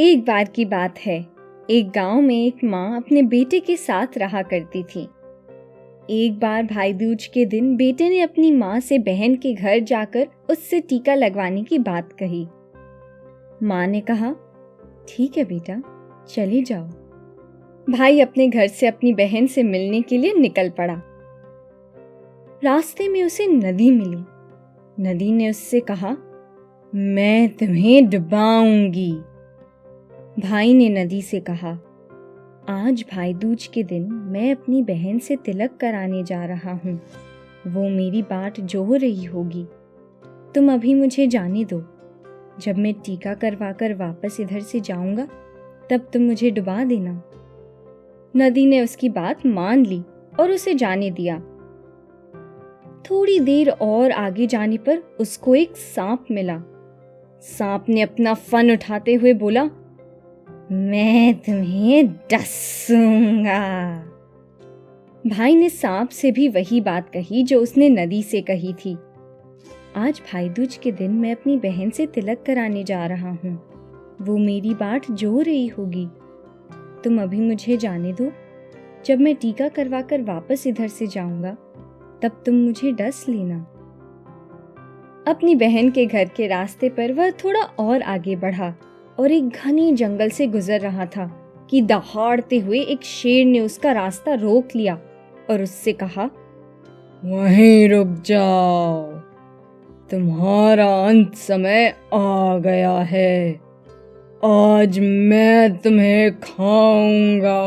एक बार की बात है, एक गांव में एक माँ अपने बेटे के साथ रहा करती थी। एक बार भाई दूज के दिन बेटे ने अपनी माँ से बहन के घर जाकर उससे टीका लगवाने की बात कही। माँ ने कहा, ठीक है बेटा, चले जाओ। भाई अपने घर से अपनी बहन से मिलने के लिए निकल पड़ा। रास्ते में उसे नदी मिली। नदी ने उससे कहा, मैं तुम्हें डुबाऊंगी। भाई ने नदी से कहा, आज भाई दूज के दिन मैं अपनी बहन से तिलक कराने जा रहा हूँ। वो मेरी बाट जोह रही होगी। तुम अभी मुझे जाने दो। जब मैं टीका करवाकर वापस इधर से जाऊंगा तब तुम मुझे डुबा देना। नदी ने उसकी बात मान ली और उसे जाने दिया। थोड़ी देर और आगे जाने पर उसको एक सांप मिला। सांप ने अपना फन उठाते हुए बोला, मैं तुम्हें डसूंगा। भाई ने सांप से भी वही बात कही जो उसने नदी से कही थी। आज भाई दूज के दिन मैं अपनी बहन से तिलक कराने जा रहा हूँ। वो मेरी बाट जो रही होगी। तुम अभी मुझे जाने दो। जब मैं टीका करवाकर वापस इधर से जाऊंगा तब तुम मुझे डस लेना। अपनी बहन के घर के रास्ते पर वह थोड़ा और आगे बढ़ा और एक घने जंगल से गुजर रहा था कि दहाड़ते हुए एक शेर ने उसका रास्ता रोक लिया और उससे कहा, वहीं रुक जाओ, तुम्हारा अंत समय आ गया है। आज मैं तुम्हें खाऊंगा।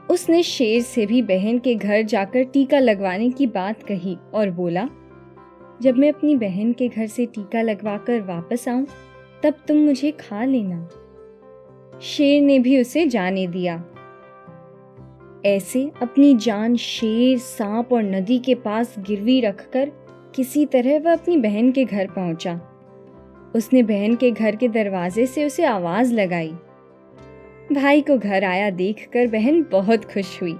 उसने शेर से भी बहन के घर जाकर टीका लगवाने की बात कही और बोला, जब मैं अपनी बहन के घर से टीका लगवाकर वापस आऊं तब तुम मुझे खा लेना। शेर ने भी उसे जाने दिया। ऐसे अपनी जान शेर, सांप और नदी के पास गिरवी रखकर किसी तरह वह अपनी बहन के घर पहुंचा। उसने बहन के घर के दरवाजे से उसे आवाज लगाई। भाई को घर आया देखकर बहन बहुत खुश हुई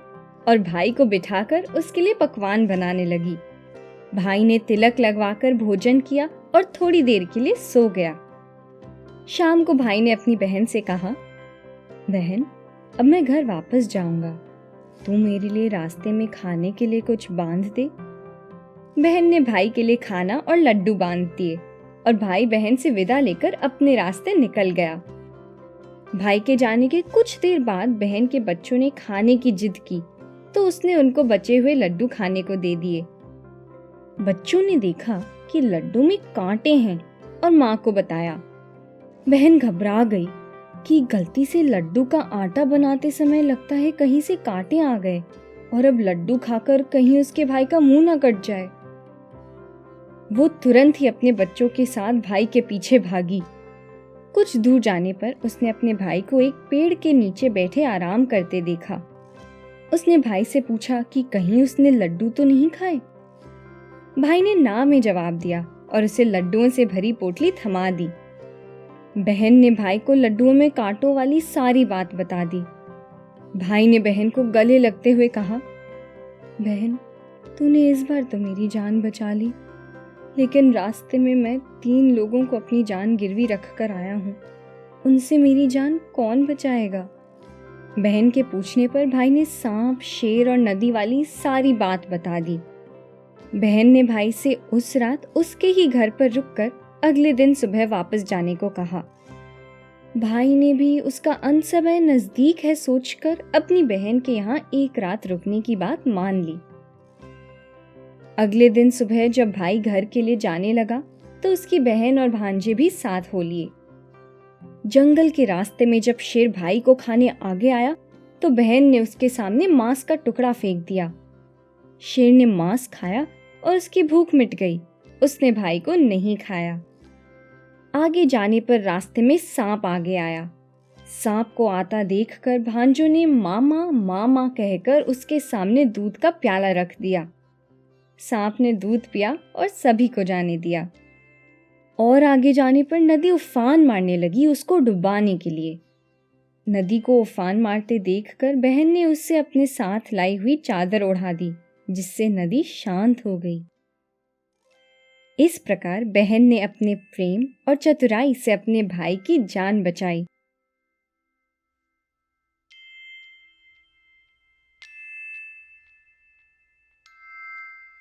और भाई को बिठाकर उसके लिए पकवान बनाने लगी। भाई ने तिलक लगवाकर भोजन किया और थोड़ी देर के लिए सो गया। शाम को भाई ने अपनी बहन से कहा, बहन, अब मैं घर वापस जाऊंगा। तू मेरे लिए रास्ते में खाने के लिए कुछ बांध दे। बहन ने भाई के लिए खाना और लड्डू बांध दिए और भाई बहन से विदा लेकर अपने रास्ते निकल गया। भाई के जाने के कुछ देर बाद बहन के बच्चों ने खाने की जिद की तो उसने उनको बचे हुए लड्डू खाने को दे दिए। बच्चों ने देखा कि लड्डू में कांटे हैं और माँ को बताया। बहन घबरा गई कि गलती से लड्डू का आटा बनाते समय लगता है कहीं से कांटे आ गए और अब लड्डू खाकर कहीं उसके भाई का मुंह ना कट जाए। वो तुरंत ही अपने बच्चों के साथ भाई के पीछे भागी। कुछ दूर जाने पर उसने अपने भाई को एक पेड़ के नीचे बैठे आराम करते देखा। उसने भाई से पूछा कि कहीं उसने लड्डू तो नहीं खाए। भाई ने ना में जवाब दिया और उसे लड्डुओं से भरी पोटली थमा दी। बहन ने भाई को लड्डुओं में कांटों वाली सारी बात बता दी। भाई ने बहन को गले लगते हुए कहा, बहन, तूने इस बार तो मेरी जान बचा ली, लेकिन रास्ते में मैं 3 लोगों को अपनी जान गिरवी रख कर आया हूँ। उनसे मेरी जान कौन बचाएगा? बहन के पूछने पर भाई ने सांप, शेर और नदी वाली सारी बात बता दी। बहन ने भाई से उस रात उसके ही घर पर रुककर अगले दिन सुबह वापस जाने को कहा। भाई ने भी उसका अंत समय नजदीक है सोचकर अपनी बहन के यहाँ एक रात रुकने की बात मान ली। अगले दिन सुबह जब भाई घर के लिए जाने लगा तो उसकी बहन और भांजे भी साथ हो लिए। जंगल के रास्ते में जब शेर भाई को खाने आगे आया तो बहन ने उसके सामने मांस का टुकड़ा फेंक दिया। शेर ने मांस खाया और उसकी भूख मिट गई। उसने भाई को नहीं खाया। आगे जाने पर रास्ते में सांप आगे आया। सांप को आता देखकर भांजों ने मामा मामा कहकर उसके सामने दूध का प्याला रख दिया। सांप ने दूध पिया और सभी को जाने दिया। और आगे जाने पर नदी उफान मारने लगी उसको डुबाने के लिए। नदी को उफान मारते देखकर बहन ने उससे अपने साथ लाई हुई चादर ओढ़ा दी, जिससे नदी शांत हो गई। इस प्रकार बहन ने अपने प्रेम और चतुराई से अपने भाई की जान बचाई।